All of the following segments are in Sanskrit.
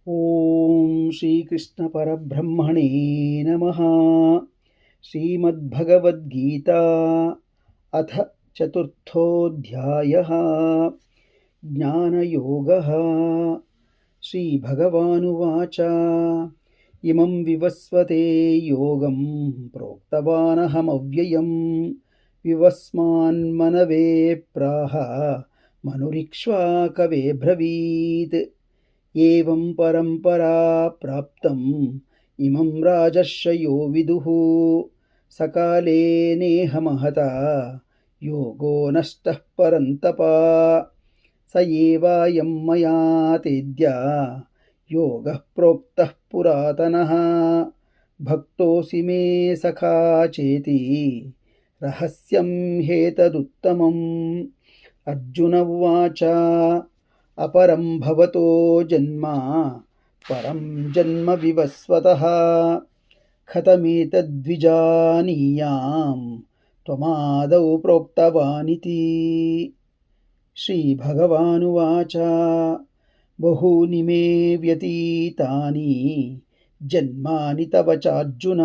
ಓಂ ಶ್ರೀಕೃಷ್ಣ ಪರಬ್ರಹ್ಮಣೇ ನಮಃ. ಶ್ರೀಮದ್ಭಗವದ್ಗೀತಾ ಅಥ ಚತುರ್ಥೋಧ್ಯಾಯಃ. ಜ್ಞಾನಯೋಗಃ. ಶ್ರೀಭಗವಾನುವಾಚ ಇಮಂ ವಿವಸ್ವತೆ ಯೋಗಂ ಪ್ರೋಕ್ತವಾನಹಮವ್ಯಯಂ ವಿವಸ್ಮಾನ್ಮನವೇ ಪ್ರಾಹ ಮನುರಿಕ್ಷ್ವಾಕವೇ ಬ್ರವೀತ್. ಏವಂ ಪರಂಪರಾ ಪ್ರಾಪ್ತಂ ಇಮಂ ರಾಜರ್ಷಯೋ ವಿದುಃ ಸಕಾಲೇ ನೇಹ ಮಹತಾ ಯೋಗೋ ನಷ್ಟಃ ಪರಂತಪ. ಸ ಏವಾಯಂ ಮಯಾ ತೇದ್ಯ ಯೋಗಃ ಪ್ರೋಕ್ತಃ ಪುರಾತನಃ ಭಕ್ತೋऽಸಿ ಮೇ ಸಖಾ ಚೇತಿ ರಹಸ್ಯಂ ಹೇತದುತ್ತಮಂ. ಅರ್ಜುನ ಉವಾಚ ಅಪರಂ ಭವತೋ ಜನ್ಮ ಪರಂ ಜನ್ಮ ವಿವಸ್ವತಃ ಕಥಮೇತದ್ವಿಜಾನೀಯಾಂ ತ್ವಮಾದೌ ಪ್ರೋಕ್ತವಾನಿತಿ. ಶ್ರೀಭಗವಾನುವಾಚ ಬಹೂನಿ ಮೇ ವ್ಯತೀತಾನಿ ಜನ್ಮಾನಿ ತವ ಚಾರ್ಜುನ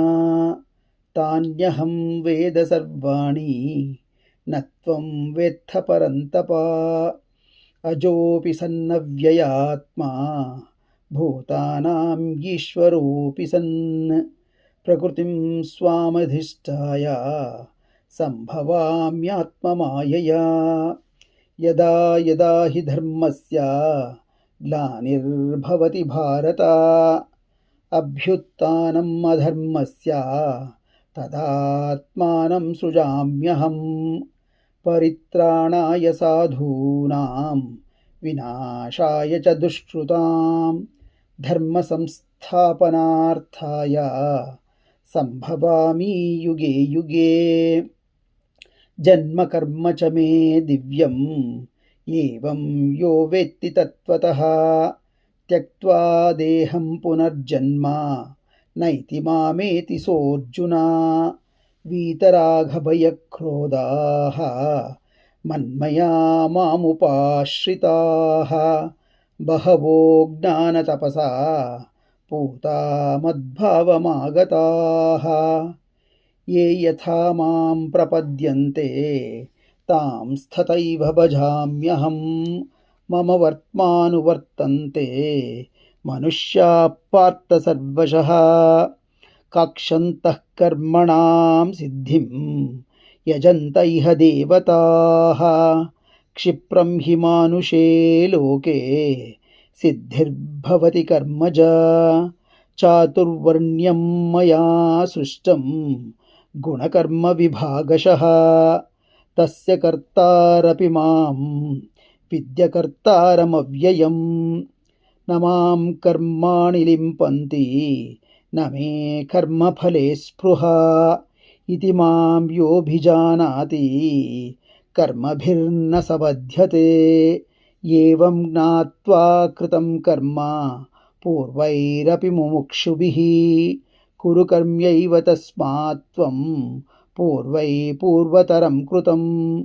ತಾನ್ಯಹಂ ವೇದ ಸರ್ವಾಣಿ ನ ತ್ವಂ ವೇತ್ಥ ಪರಂತಪ. ಅಜೋಪಿ ಸನ್ನವ್ಯಯಾತ್ಮಾ ಭೂತಾನಾಂ ಈಶ್ವರೋಪಿ ಸನ್ ಪ್ರಕೃತಿಂ ಸ್ವಾಮಧಿಷ್ಠಾಯ ಸಂಭವಾಮ್ಯಾತ್ಮಮಾಯಯಾ. ಯದಾ ಯದಾ ಹಿ ಧರ್ಮಸ್ಯ ಗ್ಲಾನಿರ್ಭವತಿ ಭಾರತ ಅಭ್ಯುತ್ಥಾನಂ ಅಧರ್ಮಸ್ಯ ತದಾತ್ಮಾನಂ ಸೃಜಾಮ್ಯಹಂ. ಪರಿತ್ರಾಣಾಯ ಸಾಧೂನಾಂ ವಿನಾಶಾಯ ಚ ದುಷ್ಕೃತಾಂ ಧರ್ಮ ಸಂಸ್ಥಾಪನಾರ್ಥಾಯ ಸಂಭವಾಮಿ ಯುಗೆ ಯುಗೆ. ಜನ್ಮ ಕರ್ಮ ಚ ಮೇ ದಿವ್ಯಂ ಏವಂ ಯೋ ವೇತ್ತಿ ತತ್ವತಃ ತ್ಯಕ್ತ್ವಾ ದೇಹಂ ಪುನರ್ಜನ್ಮ ನೈತಿ ಮಾಮೇತಿ ಸೋರ್ಜುನ. वीतरागभयक्रोधाः मन्मया मामुपाश्रिताः बहवो ज्ञानतपसा पूता मद्भावमागताः. ये यथा मां प्रपद्यन्ते तांस्तथैव भजाम्यहं. मम वर्त्मानुवर्तन्ते मनुष्याः पार्थ सर्वशः. काक्षन्तः कर्मणां सिद्धिं यजन्त इह देवताः. क्षिप्रं हि मानुषे लोके सिद्धिर्भवति कर्मज. चातुर्वर्ण्यं मया सृष्टं गुणकर्मविभागशः. तस्य कर्तारपि मां विद्यकर्तारमव्ययम्. न मां कर्माणि लिम्पन्ति न मे कर्मफले स्पृहा. इति मां योऽभिजानाति कर्मभिर्न स बध्यते. एवं ज्ञात्वा कृतं कर्म पूर्वैरपि मुमुक्षुभिः कुरु कर्म्यैव तस्मात् त्वं पूर्वै पूर्वतरं कृतं.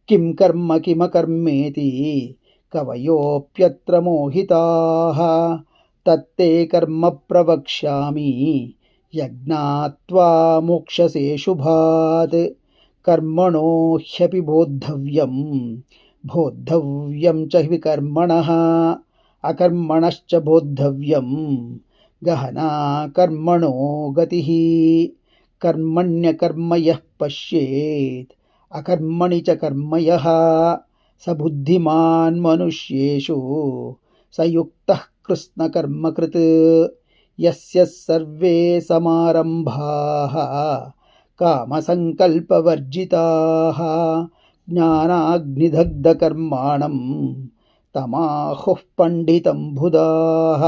किं कर्म किमकर्मेति कवयोऽप्यत्र मोहिताः. तत्ते कर्म प्रवक्ष्यामि यज्ञात्वा मोक्षसे शुभात्. कर्मणो ह्यपि बोद्धव्यं च विकर्मणः. अकर्मणश्च बोद्धव्यं गहना कर्मणो गतिः. कर्मण्यकर्म यः पश्येत् अकर्मणि च कर्म यः स बुद्धिमान् मनुष्येषु स युक्तः कृत्स्नकर्मकृत्. यस्य सर्वे समारम्भाः कामसङ्कल्पवर्जिताः ज्ञानाग्निदग्धकर्माणं तमाहुः पण्डितं बुधाः.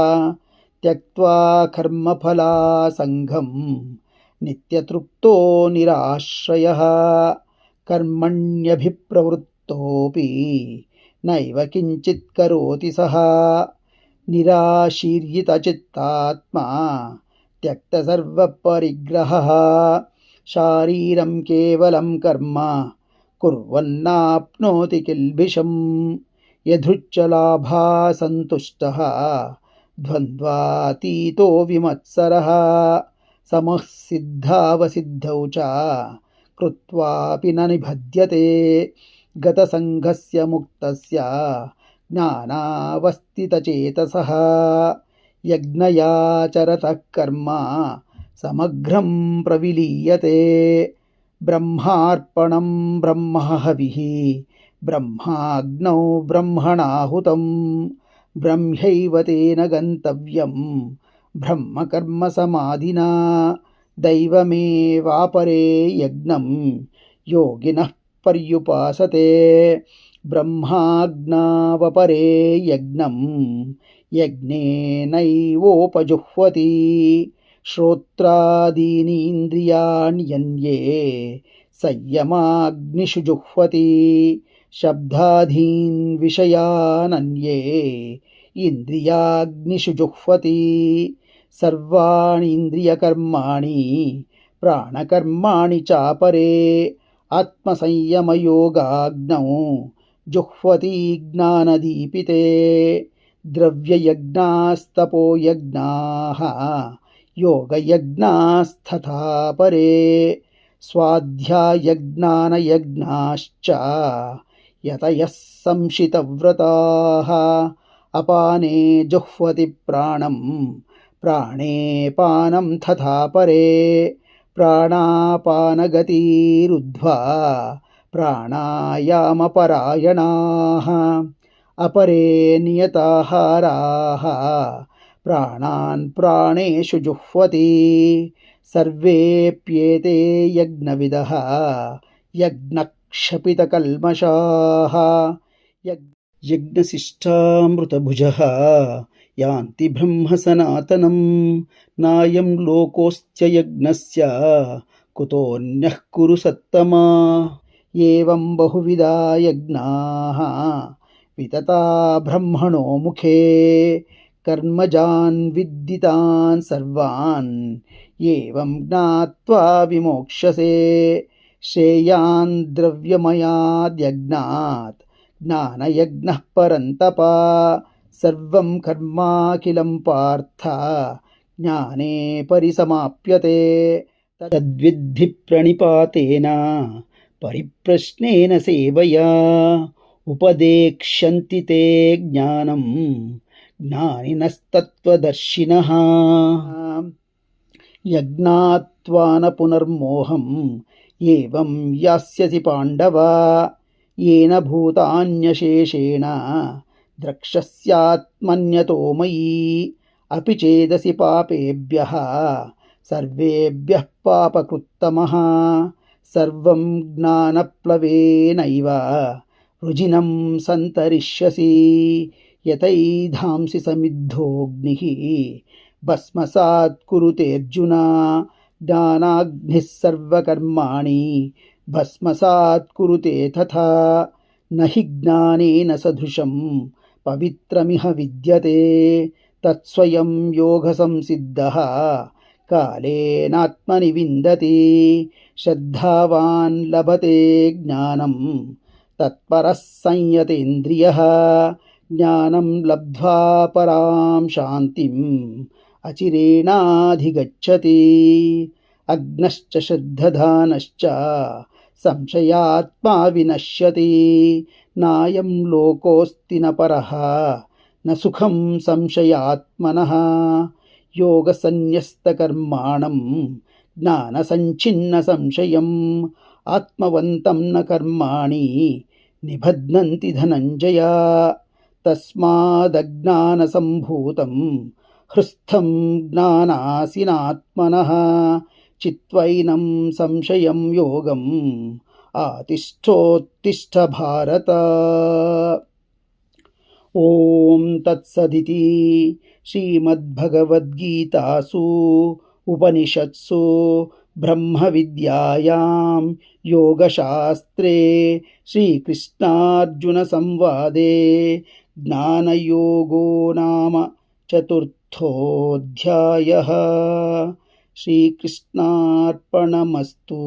त्यक्त्वा कर्मफलासङ्गं नित्यतृप्तो निराश्रयः. कर्मण्यभिप्रवृत्तोऽपि नैव किञ्चित् करोति सः. निराशीर्यितचित्तात्मा त्यक्तसर्वपरिग्रहः. शारीरं केवलं कर्म कुर्वन्नाप्नोति किल्बिषम्. यदृच्छलाभासन्तुष्टः द्वन्द्वातीतो विमत्सरः समः सिद्धावसिद्धौ च कृत्वापि न निबध्यते गतसङ्गस्य मुक्तस्य ज्ञानावस्थितचेतसः यज्ञयाचरतः कर्म समग्रं प्रविलीयते ब्रह्मार्पणं ब्रह्महविः ब्रह्माग्नौ ब्रह्मणाहुतं ब्रह्मैव तेन गन्तव्यं ब्रह्मकर्मसमाधिना दैवमेवापरे यज्ञं योगिनः पर्युपासते ब्रह्माज्ञावपरे यज्ञं यज्ञेनैवोपजुह्वति श्रोत्रादीनीन्द्रियाण्यन्ये संयमाग्निषु जुह्वति शब्दादीन् विषयानन्ये इन्द्रियाग्निषु जुह्वति सर्वाणीन्द्रियकर्माणि प्राणकर्माणि चापरे आत्मसंयमयोगाग्नौ जुह्वति ज्ञानदीपिते द्रव्ययज्ञास्तपोयज्ञाः योगयज्ञास्तथा परे स्वाध्यायज्ञानयज्ञाश्च यतयः संशितव्रताः अपाने जुह्वति प्राणं प्राणे पानं तथा परे प्राणापानगतिरुद्ध्वा प्राणायामपरायणाः अपरे नियताहाराः प्राणान् प्राणेषु जुह्वति सर्वेऽप्येते यज्ञविदः यज्ञक्षपितकल्मषाः यज्ञशिष्टामृतभुजः यान्ति ब्रह्म सनातनं नायं लोकोऽस्त्य यज्ञस्य कुतोऽन्यः कुरु सत्तमा एवं बहुविधा यज्ञाः वितता ब्रह्मणो मुखे कर्मजान् विद्दितान् सर्वान् एवं ज्ञात्वा विमोक्ष्यसे श्रेयान् द्रव्यमयाद्यज्ञात् ज्ञानयज्ञः परन्तप सर्वं कर्माखिलं पार्थ ज्ञाने परिसमाप्यते तद्विद्धि प्रणिपातेन परिप्रश्नेन सेवया उपदेक्ष्यन्ति ते ज्ञानं ज्ञानिनस्तत्त्वदर्शिनः यज्ञात्वा न पुनर्मोहम् एवं यास्यसि पाण्डव येन भूतान्यशेषेण द्रक्ष्यस्यात्मन्यतो मयि अपि चेदसि पापेभ्यः सर्वेभ्यः पापकृत्तमः सर्वं ज्ञानप्लवेनैव रुजिनं सन्तरिष्यसि यतैधांसि समिद्धोऽग्निः भस्मसात् कुरुतेऽर्जुन ज्ञानाग्निः सर्वकर्माणि भस्मसात् कुरुते तथा न हि ज्ञानेन सदृशं पवित्रमिह विद्यते तत्स्वयं योगसंसिद्धः कालेनात्मनि विन्दति श्रद्धावान् लभते ज्ञानं तत्परः संयतेन्द्रियः ज्ञानं लब्ध्वा परां शान्तिम् अचिरेणाधिगच्छति अग्नश्च श्रद्धधानश्च संशयात्मा विनश्यति नायं लोकोऽस्ति न परः न सुखं संशयात्मनः योगसन्न्यस्तकर्माणं ज्ञानसञ्छिन्नसंशयम् आत्मवन्तं न कर्माणि निबध्नन्ति धनञ्जय तस्मादज्ञानसम्भूतं हृस्थं ज्ञानासिनात्मनः चित्वैनं संशयं योगम् आतिष्ठोत्तिष्ठ भारत। ॐ तत्सदिति श्रीमद्भगवद्गीतासु उपनिषत्सु ब्रह्मविद्यायां योगशास्त्रे श्रीकृष्णार्जुनसंवादे ज्ञानयोगो नाम चतुर्थोऽध्यायः। श्रीकृष्णार्पणमस्तु।